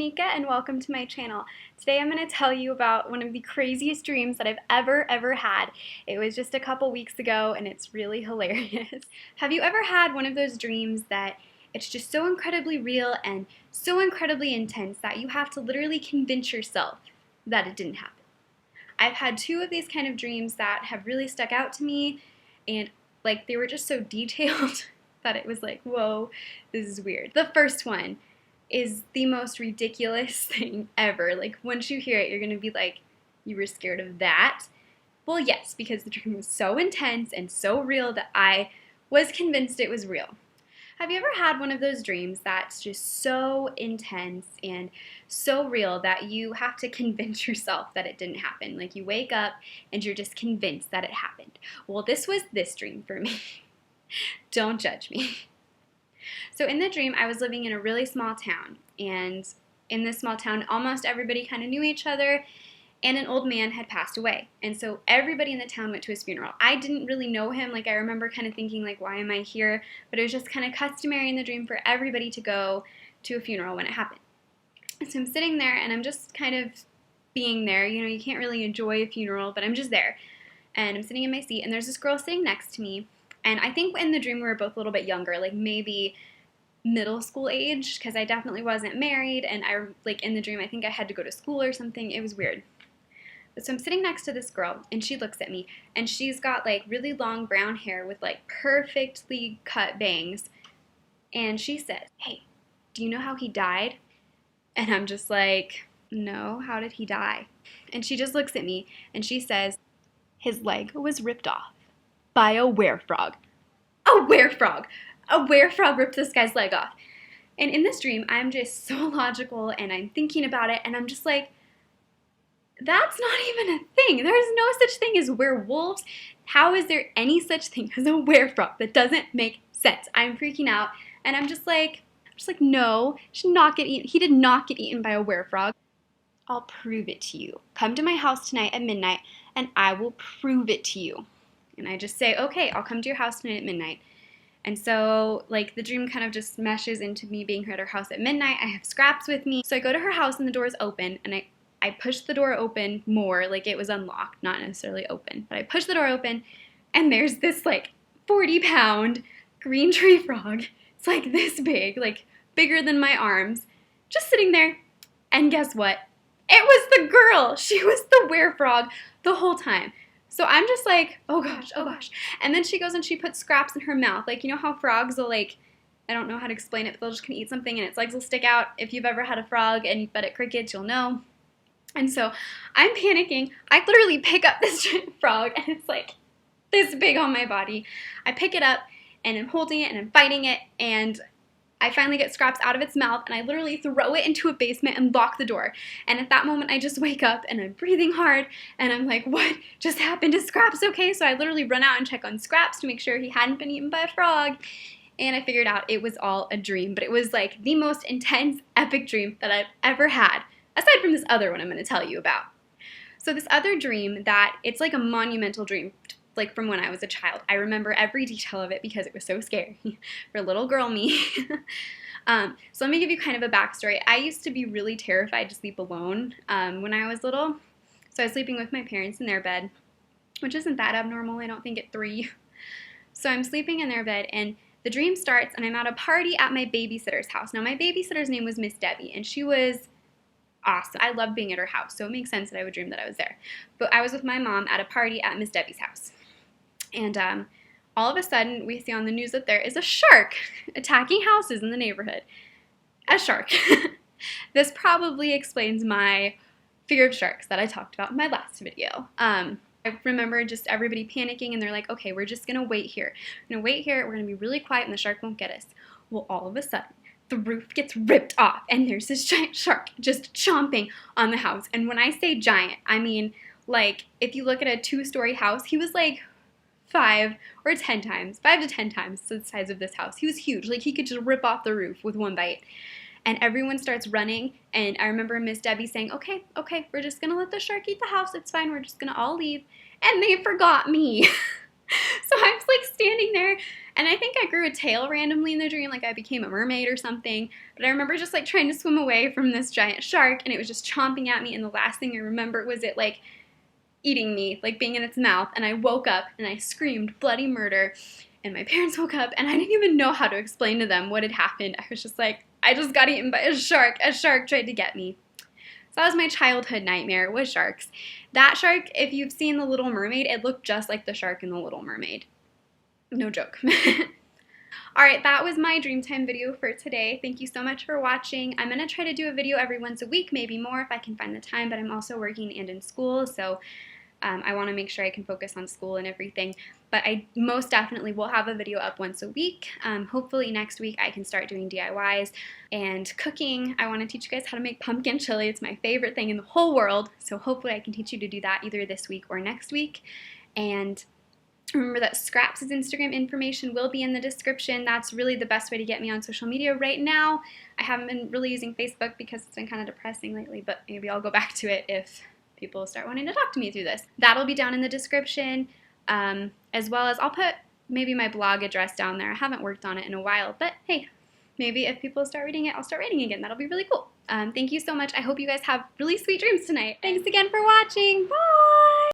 Nika and welcome to my channel. Today I'm going to tell you about one of the craziest dreams that I've ever had. It was just a couple weeks ago and it's really hilarious. Have you ever had one of those dreams that it's just so incredibly real and so incredibly intense that you have to literally convince yourself that it didn't happen? I've had two of these kind of dreams that have really stuck out to me, and like they were just so detailed that it was like, whoa, this is weird. The first one is the most ridiculous thing ever. Like, once you hear it, you're gonna be like, you were scared of that? Well, yes, because the dream was so intense and so real that I was convinced it was real. Have you ever had one of those dreams that's just so intense and so real that you have to convince yourself that it didn't happen? Like, you wake up and you're just convinced that it happened. Well, this was this dream for me. Don't judge me. So in the dream, I was living in a really small town, and in this small town, almost everybody kind of knew each other, and an old man had passed away. And so everybody in the town went to his funeral. I didn't really know him. Like, I remember kind of thinking, like, why am I here? But it was just kind of customary in the dream for everybody to go to a funeral when it happened. And so I'm sitting there, and I'm just kind of being there. You know, you can't really enjoy a funeral, but I'm just there. And I'm sitting in my seat, and there's this girl sitting next to me. And I think in the dream we were both a little bit younger, like maybe middle school age, because I definitely wasn't married, and I, like, in the dream, I think I had to go to school or something. It was weird. So I'm sitting next to this girl, and she looks at me, and she's got, like, really long brown hair with, like, perfectly cut bangs, and she says, "Hey, do you know how he died?" And I'm just like, "No, how did he die?" And she just looks at me, and she says, "His leg was ripped off by a werefrog." A werefrog! A werefrog ripped this guy's leg off. And in this dream, I'm just so logical, and I'm thinking about it, and I'm just like, that's not even a thing. There's no such thing as werewolves. How is there any such thing as a werefrog? That doesn't make sense. I'm freaking out, and I'm just like, no, he should not get eaten. He did not get eaten by a werefrog. I'll prove it to you. Come to my house tonight at midnight, and I will prove it to you. And I just say, okay, I'll come to your house tonight at midnight. And so, like, the dream kind of just meshes into me being here at her house at midnight. I have scraps with me. So I go to her house, and the door is open, and I push the door open more, like it was unlocked, not necessarily open. But I push the door open, and there's this, like, 40-pound green tree frog. It's like this big, like bigger than my arms, just sitting there. And guess what? It was the girl. She was the werefrog the whole time. So I'm just like, oh gosh, oh gosh. And then she goes and she puts scraps in her mouth. Like, you know how frogs will, like, I don't know how to explain it, but they'll just kind of eat something and its legs will stick out. If you've ever had a frog and you fed it crickets, you'll know. And so I'm panicking. I literally pick up this giant frog, and it's like this big on my body. I pick it up, and I'm holding it, and I'm fighting it, and I finally get Scraps out of its mouth, and I literally throw it into a basement and lock the door. And at that moment, I just wake up, and I'm breathing hard, and I'm like, what just happened? Is Scraps okay? So I literally run out and check on Scraps to make sure he hadn't been eaten by a frog. And I figured out it was all a dream, but it was like the most intense, epic dream that I've ever had, aside from this other one I'm going to tell you about. So this other dream, that it's like a monumental dream, like from when I was a child. I remember every detail of it because it was so scary for little girl me. So let me give you kind of a backstory. I used to be really terrified to sleep alone when I was little. So I was sleeping with my parents in their bed, which isn't that abnormal, I don't think, at 3. So I'm sleeping in their bed, and the dream starts, and I'm at a party at my babysitter's house. Now, my babysitter's name was Miss Debbie, and she was awesome. I loved being at her house, so it makes sense that I would dream that I was there. But I was with my mom at a party at Miss Debbie's house. And all of a sudden, we see on the news that there is a shark attacking houses in the neighborhood. A shark. This probably explains my fear of sharks that I talked about in my last video. I remember just everybody panicking, and they're like, okay, we're just going to wait here. We're going to wait here. We're going to be really quiet, and the shark won't get us. Well, all of a sudden, the roof gets ripped off, and there's this giant shark just chomping on the house. And when I say giant, I mean, like, if you look at a 2-story house, he was like 5 to 10 times the size of this house. He was huge. Like, he could just rip off the roof with one bite. And everyone starts running, and I remember Miss Debbie saying, okay, we're just going to let the shark eat the house. It's fine. We're just going to all leave. And they forgot me. So I was, like, standing there, And I think I grew a tail randomly in the dream, like I became a mermaid or something. But I remember just like trying to swim away from this giant shark, and it was just chomping at me. And the last thing I remember was it like eating me, like being in its mouth. And I woke up and I screamed bloody murder. And my parents woke up, and I didn't even know how to explain to them what had happened. I was just like, I just got eaten by a shark. A shark tried to get me. So that was my childhood nightmare, was sharks. That shark, if you've seen The Little Mermaid, it looked just like the shark in The Little Mermaid. No joke. Alright, that was my Dreamtime video for today. Thank you so much for watching. I'm going to try to do a video every once a week, maybe more if I can find the time, but I'm also working and in school, so I want to make sure I can focus on school and everything. But I most definitely will have a video up once a week. Hopefully next week I can start doing DIYs and cooking. I want to teach you guys how to make pumpkin chili. It's my favorite thing in the whole world, so hopefully I can teach you to do that either this week or next week. And remember that Scraps' Instagram information will be in the description. That's really the best way to get me on social media right now. I haven't been really using Facebook because it's been kind of depressing lately, but maybe I'll go back to it if people start wanting to talk to me through this. That'll be down in the description, as well as I'll put maybe my blog address down there. I haven't worked on it in a while, but hey, maybe if people start reading it, I'll start writing again. That'll be really cool. Thank you so much. I hope you guys have really sweet dreams tonight. Thanks again for watching. Bye!